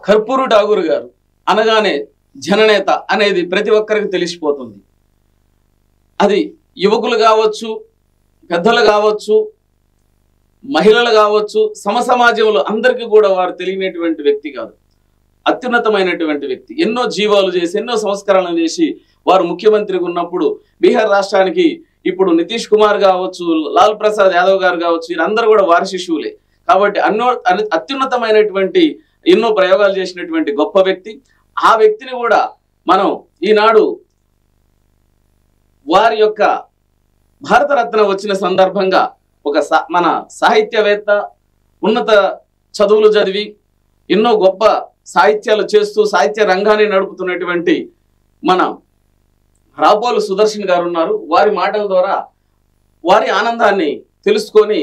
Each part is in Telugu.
కర్పూరి ఠాగూర్ గారు అనగానే జననేత అనేది ప్రతి ఒక్కరికి తెలిసిపోతుంది. అది యువకులు కావచ్చు, పెద్దలు కావచ్చు, మహిళలు కావచ్చు, సమసమాజంలో అందరికీ కూడా వారు తెలియనటువంటి వ్యక్తి కాదు. అత్యున్నతమైనటువంటి వ్యక్తి. ఎన్నో జీవాలు చేసి, ఎన్నో సంస్కరణలు చేసి వారు ముఖ్యమంత్రిగా ఉన్నప్పుడు బీహార్ రాష్ట్రానికి ఇప్పుడు నితీష్ కుమార్ కావచ్చు, లాల్ ప్రసాద్ యాదవ్ గారు కావచ్చు, వీరందరూ కూడా వారి శిష్యులే. కాబట్టి అత్యున్నతమైనటువంటి ఎన్నో ప్రయోగాలు చేసినటువంటి గొప్ప వ్యక్తి. ఆ వ్యక్తిని కూడా మనం ఈనాడు వారి యొక్క భారతరత్న వచ్చిన సందర్భంగా మన సాహిత్యవేత్త, ఉన్నత చదువులు చదివి ఎన్నో గొప్ప సాహిత్యాలు చేస్తూ సాహిత్య రంగాన్ని నడుపుతున్నటువంటి మన రాపోలు సుదర్శన్ గారు ఉన్నారు. వారి మాటల ద్వారా వారి ఆనందాన్ని తెలుసుకొని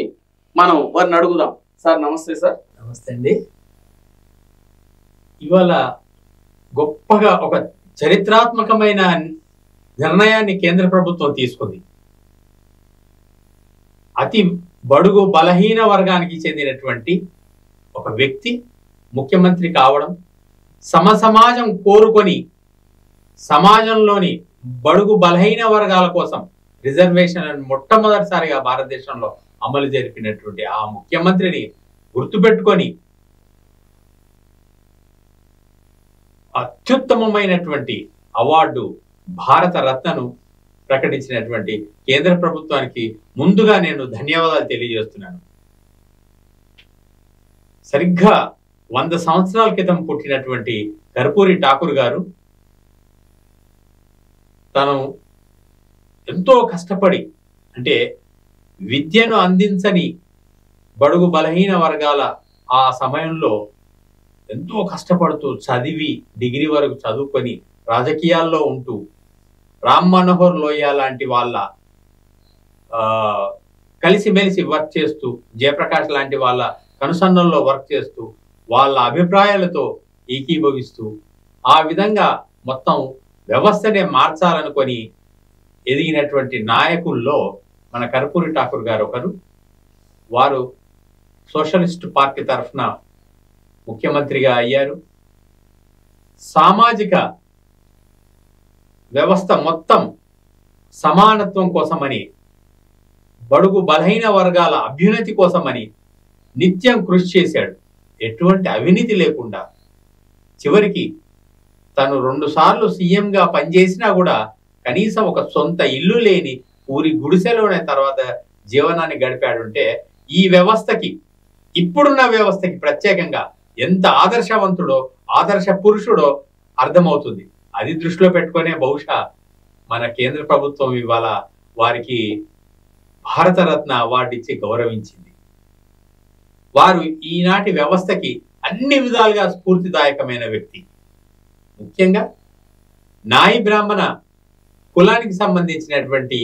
మనం వారిని అడుగుదాం. సార్ నమస్తే. సార్ నమస్తే అండి. ఇవాళ గొప్పగా ఒక చరిత్రాత్మకమైన నిర్ణయాన్ని కేంద్ర ప్రభుత్వం తీసుకుంది. అతి బడుగు బలహీన వర్గానికి చెందినటువంటి ఒక వ్యక్తి ముఖ్యమంత్రి కావడం, సమాజం కోరుకొని సమాజంలోని బడుగు బలహీన వర్గాల కోసం రిజర్వేషన్ మొట్టమొదటిసారిగా భారతదేశంలో అమలు జరిపినటువంటి ఆ ముఖ్యమంత్రిని గుర్తుపెట్టుకొని అత్యుత్తమమైనటువంటి అవార్డు భారత రత్నను ప్రకటించినటువంటి కేంద్ర ప్రభుత్వానికి ముందుగా నేను ధన్యవాదాలు తెలియజేస్తున్నాను. సరిగ్గా 100 సంవత్సరాల క్రితం పుట్టినటువంటి కర్పూరి ఠాకూర్ గారు తను ఎంతో కష్టపడి, అంటే విద్యను అందించని బడుగు బలహీన వర్గాల ఆ సమయంలో ఎంతో కష్టపడుతూ చదివి డిగ్రీ వరకు చదువుకొని రాజకీయాల్లో ఉంటూ రామ్ మనోహర్ లోహియా లాంటి వాళ్ళ కలిసిమెలిసి వర్క్ చేస్తూ, జయప్రకాష్ లాంటి వాళ్ళ కనుసన్నల్లో వర్క్ చేస్తూ, వాళ్ళ అభిప్రాయాలతో ఏకీభవిస్తూ ఆ విధంగా మొత్తం వ్యవస్థనే మార్చాలనుకొని ఎదిగినటువంటి నాయకుల్లో మన కర్పూరి ఠాకూర్ గారు ఒకరు. వారు సోషలిస్ట్ పార్టీ తరఫున ముఖ్యమంత్రిగా అయ్యారు. సామాజిక వ్యవస్థ మొత్తం సమానత్వం కోసమని, బడుగు బలహీన వర్గాల అభ్యున్నతి కోసమని నిత్యం కృషి చేశాడు. ఎటువంటి అవినీతి లేకుండా చివరికి తను 2 సార్లు సీఎంగా పనిచేసినా కూడా కనీసం ఒక సొంత ఇల్లు లేని ఊరి గుడిసెలోనే తర్వాత జీవనాన్ని గడిపాడుంటే ఈ వ్యవస్థకి, ఇప్పుడున్న వ్యవస్థకి ప్రత్యేకంగా ఎంత ఆదర్శవంతుడో, ఆదర్శ పురుషుడో అర్థమవుతుంది. అది దృష్టిలో పెట్టుకునే బహుశా మన కేంద్ర ప్రభుత్వం ఇవాళ వారికి భారతరత్న అవార్డు ఇచ్చి గౌరవించింది. వారు ఈనాటి వ్యవస్థకి అన్ని విధాలుగా స్ఫూర్తిదాయకమైన వ్యక్తి. ముఖ్యంగా నాయి బ్రాహ్మణ కులానికి సంబంధించినటువంటి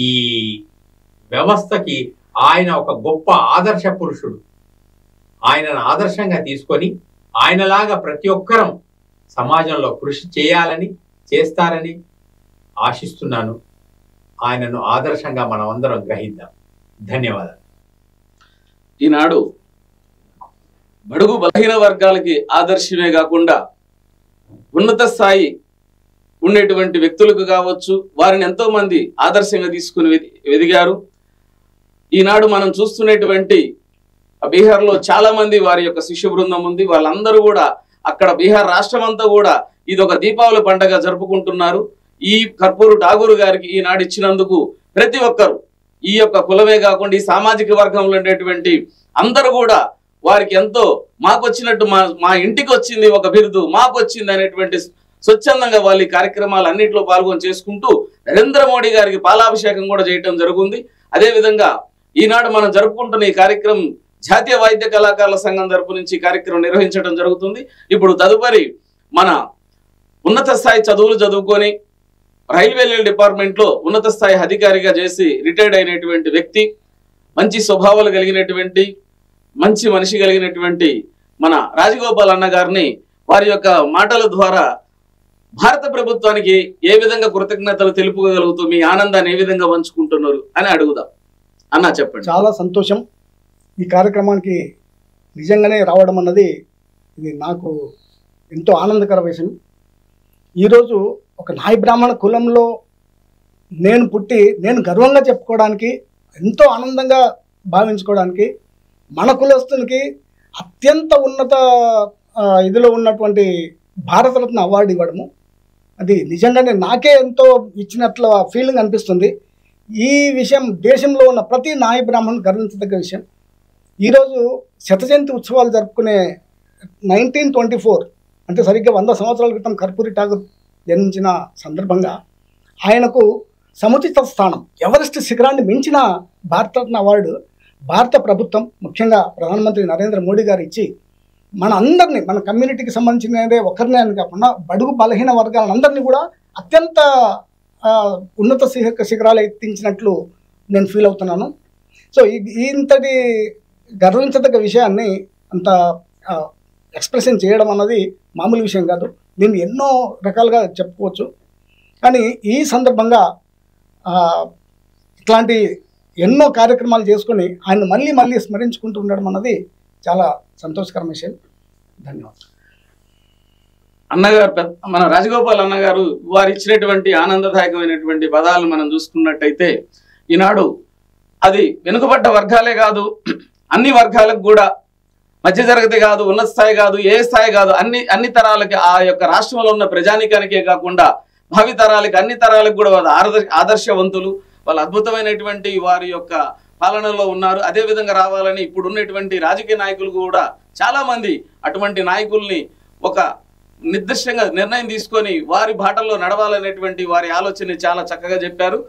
ఈ వ్యవస్థకి ఆయన ఒక గొప్ప ఆదర్శ పురుషుడు. ఆయనను ఆదర్శంగా తీసుకొని ఆయనలాగా ప్రతి ఒక్కరం సమాజంలో కృషి చేయాలని, చేస్తారని ఆశిస్తున్నాను. ఆయనను ఆదర్శంగా మనం అందరం గ్రహిద్దాం. ధన్యవాదాలు. ఈనాడు బడుగు బలహీన వర్గాలకి ఆదర్శమే కాకుండా ఉన్నత స్థాయి ఉండేటువంటి వ్యక్తులకు కావచ్చు, వారిని ఎంతో మంది ఆదర్శంగా తీసుకుని ఎదిగారు. ఈనాడు మనం చూస్తున్నటువంటి బీహార్లో చాలా మంది వారి యొక్క శిష్య బృందం ఉంది. వాళ్ళందరూ కూడా అక్కడ బీహార్ రాష్ట్రం అంతా కూడా ఇది ఒక దీపావళి పండుగ జరుపుకుంటున్నారు. ఈ కర్పూరి ఠాగూర్ గారికి ఈనాడు ఇచ్చినందుకు ప్రతి ఒక్కరు, ఈ యొక్క కులమే కాకుండా ఈ సామాజిక వర్గంలో ఉండేటువంటి అందరూ కూడా వారికి ఎంతో మాకు వచ్చినట్టు మా ఇంటికి వచ్చింది ఒక బిరుదు, మాకు వచ్చింది అనేటువంటి స్వచ్ఛందంగా వాళ్ళు ఈ కార్యక్రమాలు అన్నింటిలో పాల్గొని చేసుకుంటూ నరేంద్ర మోడీ గారికి పాలాభిషేకం కూడా చేయటం జరుగుతుంది. అదేవిధంగా ఈనాడు మనం జరుపుకుంటున్న ఈ కార్యక్రమం జాతీయ వాయిద్య కళాకారుల సంఘం తరపు నుంచి కార్యక్రమం నిర్వహించడం జరుగుతుంది. ఇప్పుడు తదుపరి మన ఉన్నత స్థాయి చదువులు చదువుకొని రైల్వే డిపార్ట్మెంట్లో ఉన్నత స్థాయి అధికారిగా చేసి రిటైర్డ్ అయినటువంటి వ్యక్తి, మంచి స్వభావాలు కలిగినటువంటి, మంచి మనిషి కలిగినటువంటి మన రాజగోపాల్ అన్న గారిని వారి యొక్క మాటల ద్వారా భారత ప్రభుత్వానికి ఏ విధంగా కృతజ్ఞతలు తెలుపుకోగలుగుతూ మీ ఆనందాన్ని ఏ విధంగా పంచుకుంటున్నారు అని అడుగుదాం. అన్న చెప్పండి. చాలా సంతోషం. ఈ కార్యక్రమానికి నిజంగానే రావడం అన్నది ఇది నాకు ఎంతో ఆనందకర విషయం. ఈరోజు ఒక నాయ బ్రాహ్మణ కులంలో నేను పుట్టి నేను గర్వంగా చెప్పుకోవడానికి, ఎంతో ఆనందంగా భావించుకోవడానికి, మన కులస్తునికి అత్యంత ఉన్నత ఇదిలో ఉన్నటువంటి భారతరత్న అవార్డు ఇవ్వడము, అది నిజంగానే నాకే ఎంతో ఇచ్చినట్లు ఫీలింగ్ అనిపిస్తుంది. ఈ విషయం దేశంలో ఉన్న ప్రతి నాయ బ్రాహ్మణ్ గర్వించదగ్గ విషయం. ఈరోజు శతజయంతి ఉత్సవాలు జరుపుకునే 1924 అంటే సరిగ్గా 100 సంవత్సరాల క్రితం కర్పూరి ఠాగూర్ జన్మించిన సందర్భంగా ఆయనకు సముచిత స్థానం, ఎవరెస్ట్ శిఖరాన్ని మించిన భారతరత్న అవార్డు భారత ప్రభుత్వం, ముఖ్యంగా ప్రధానమంత్రి నరేంద్ర మోడీ గారు ఇచ్చి మన అందరినీ, మన కమ్యూనిటీకి సంబంధించినదే ఒకరినే అని కాకుండా బడుగు బలహీన వర్గాలందరినీ కూడా అత్యంత ఉన్నత శిఖరాలు ఎత్తించినట్లు నేను ఫీల్ అవుతున్నాను. సో ఇంతటి గర్వించదగ్గ విషయాన్ని అంత ఎక్స్ప్రెషన్ చేయడం అన్నది మామూలు విషయం కాదు. దీన్ని ఎన్నో రకాలుగా చెప్పుకోవచ్చు. కానీ ఈ సందర్భంగా ఇట్లాంటి ఎన్నో కార్యక్రమాలు చేసుకొని ఆయన మళ్ళీ మళ్ళీ స్మరించుకుంటూ ఉండడం అన్నది చాలా సంతోషకరమైన విషయం. ధన్యవాదాలు. అన్నగారు, మన రాజగోపాల్ అన్నగారు వారు ఇచ్చినటువంటి ఆనందదాయకమైనటువంటి పదాలు మనం చూసుకున్నట్టయితే, ఈనాడు అది వెనుకబడ్డ వర్గాలే కాదు, అన్ని వర్గాలకు కూడా, మధ్యతరగతి కాదు, ఉన్నత స్థాయి కాదు, ఏ స్థాయి కాదు, అన్ని తరాలకి, ఆ యొక్క రాష్ట్రంలో ఉన్న ప్రజానికానికే కాకుండా భావి తరాలకి, అన్ని తరాలకు కూడా ఆదర్శవంతులు, వాళ్ళు అద్భుతమైనటువంటి వారి యొక్క పాలనలో ఉన్నారు. అదే విధంగా రావాలని ఇప్పుడు ఉన్నటువంటి రాజకీయ నాయకులు కూడా చాలా మంది అటువంటి నాయకుల్ని ఒక నిర్దిష్టంగా నిర్ణయం తీసుకొని వారి బాటల్లో నడవాలనేటువంటి వారి ఆలోచనని చాలా చక్కగా చెప్పారు.